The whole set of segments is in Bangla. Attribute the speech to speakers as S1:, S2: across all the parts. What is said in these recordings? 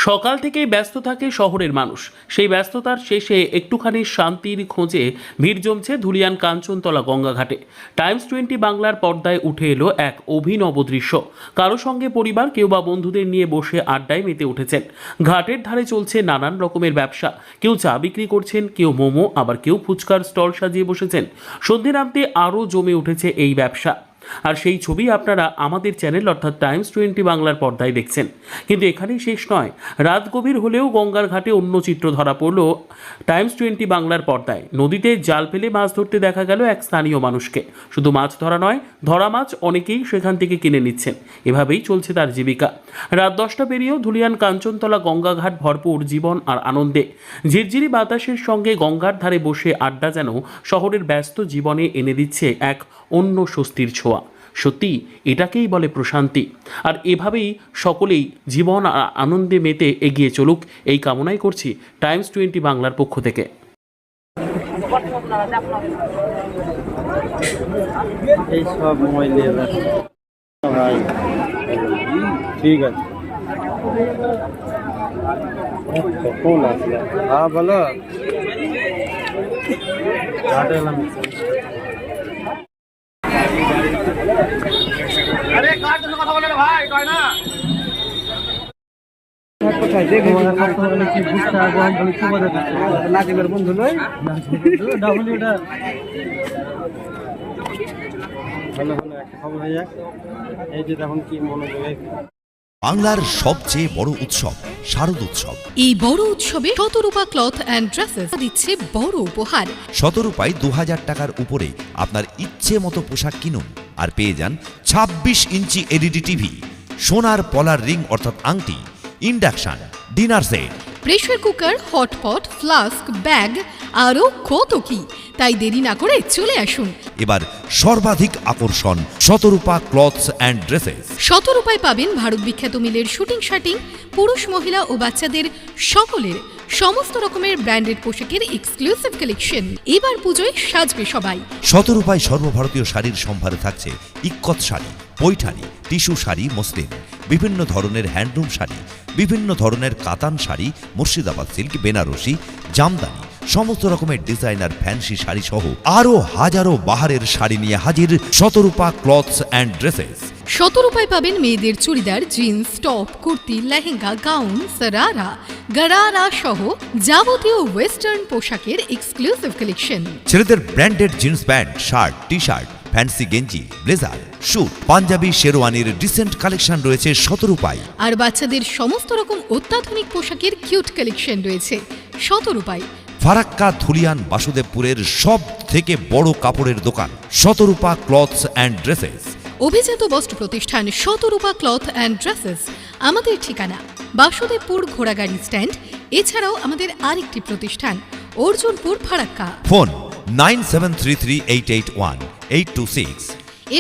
S1: সকাল থেকেই ব্যস্ত থাকে শহরের মানুষ। সেই ব্যস্ততার শেষে একটুখানি শান্তির খোঁজে ভিড় জমছে ধুলিয়ান কাঞ্চনতলা গঙ্গাঘাটে। টাইমস 20 বাংলার পর্দায় উঠে এলো এক অভিনব দৃশ্য। কারো সঙ্গে পরিবার, কেউ বা বন্ধুদের নিয়ে বসে আড্ডায় মেতে উঠেছেন। ঘাটের ধারে চলছে নানান রকমের ব্যবসা। কেউ চা বিক্রি করছেন, কেউ মোমো, আবার কেউ ফুচকার স্টল সাজিয়ে বসেছেন। সন্ধ্যে নামতে আরও জমে উঠেছে এই ব্যবসা। আর সেই ছবি আপনারা আমাদের চ্যানেল অর্থাৎ টাইমস 20 বাংলার পর্দায় দেখছেন। কিন্তু এখানেই শেষ নয়। রাত গভীর হলেও গঙ্গার ঘাটে অন্য চিত্র ধরা পড়ল টাইমস 20 বাংলার পর্দায়। নদীতে জাল ফেলে মাছ ধরতে দেখা গেল এক স্থানীয় মানুষকে। শুধু মাছ ধরা নয়, ধরা মাছ অনেকেই সেখান থেকে কিনে নিচ্ছেন। এভাবেই চলছে তার জীবিকা। রাত 10টা পেরিয়েও ধুলিয়ান কাঞ্চনতলা গঙ্গাঘাট ভরপুর জীবন আর আনন্দে। ঝিরঝিরি বাতাসের সঙ্গে গঙ্গার ধারে বসে আড্ডা যেন শহরের ব্যস্ত জীবনে এনে দিচ্ছে এক অন্য স্বস্তির ছোঁয়া। সত্যি এটাকেই বলে প্রশান্তি। আর এভাবেই সকলেই জীবন আর আনন্দে মেতে এগিয়ে চলুক, এই কামনাই করছি টাইমস 20 বাংলার পক্ষ থেকে।
S2: এই সব মোবাইল নিয়ে ভাই, ঠিক আছে। কখন আসলে? হ্যাঁ বলো। ঘাটে এলাম।
S3: আরে কার জন্য কথা বলে ভাই, কয় না
S2: কোথায় দেখো কথা বলে কি বুঝতে আগে আমি বলি কি বলে নাজিমের বন্ধু নয় ডাবলিউটা ভালো ভালো একটা খবর হয়ে যাক। এই যে এখন কি মনোযোগে
S4: বাংলার সবচেয়ে বড় উৎসব শারদ উৎসব।
S5: এই বড় উৎসবে শতরূপা ক্লথ অ্যান্ড ড্রেসেস দিচ্ছে বড় উপহার।
S4: শতরূপায় 2000 টাকার উপরে আপনার ইচ্ছে মতো পোশাক কিনুন আর পেয়ে যান 26 ইঞ্চি এলইডি টিভি, সোনার পলার রিং অর্থাৎ আংটি, induction, dinner set,
S5: pressure cooker, hotpot, flask, bag আরও কত কি। তাই দেরি না করে চলে আসুন।
S4: এবার সর্বাধিক আকর্ষণ শতরূপা ক্লথস অ্যান্ড ড্রেসেস।
S5: শতরূপায় পাবেন ভারত বিখ্যাত মিলের শুটিং শার্টিং, পুরুষ, মহিলা ও বাচ্চাদের সকলের সমস্ত রকমের ব্র্যান্ডেড পোশাকের এক্সক্লুসিভ কালেকশন। এবার পুজোয় সাজবে সবাই।
S4: শতরূপায় সর্বভারতীয় শাড়ির সম্ভারে থাকছে ইক্কত শাড়ি, পৈঠানি, টিস্যু শাড়ি, মসলিন, বিভিন্ন ধরনের হ্যান্ডলুম শাড়ি, বিভিন্ন ধরনের কাতান শাড়ি, মুর্শিদাবাদ সিল্ক, বেনারসি, জামদানি, সমস্ত রকমের ডিজাইনার ফ্যান্সি শাড়ি সহ আরো হাজারো বাহারের শাড়ি নিয়ে হাজির শতরূপা ক্লথস অ্যান্ড ড্রেসেস।
S5: শতরূপায় পাবেন মেয়েদের churidar, jeans, top, kurti, lehenga, gown, sharara, gharara সহ যাবতীয় ওয়েস্টার্ন পোশাকের এক্সক্লুসিভ কালেকশন।
S4: ছেলেদের branded jeans pant, shirt, T shirt, fancy গেঞ্জি, ব্লেজার, স্যুট, পাঞ্জাবি, শেরওয়ানির ডিসেন্ট কালেকশন রয়েছে শতরূপায়।
S5: আর বাচ্চাদের সমস্ত রকম অত্যাধুনিক পোশাকের কিউট কালেকশন রয়েছে শতরূপায়।
S4: ফারাক্কা, ধুলিয়ান, বাসুদেবপুরের সব থেকে বড় কাপড়ের দোকান শতরূপা ক্লথস অ্যান্ড ড্রেসেস।
S5: অভিজাত বস্ত্র প্রতিষ্ঠান শতরূপা ক্লথ অ্যান্ড ড্রেসেস। আমাদের ঠিকানা বাসুদেবপুর ঘোড়াগাড়ি স্ট্যান্ড। এছাড়াও আমাদের আরেকটি প্রতিষ্ঠান অর্জুনপুর, ফারাক্কা।
S4: ফোন 9733881826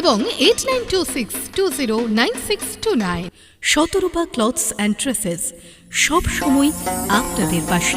S5: এবং 8926209629। শতরূপা ক্লথস অ্যান্ড ড্রেসেস সব সময় আপনাদের পাশে।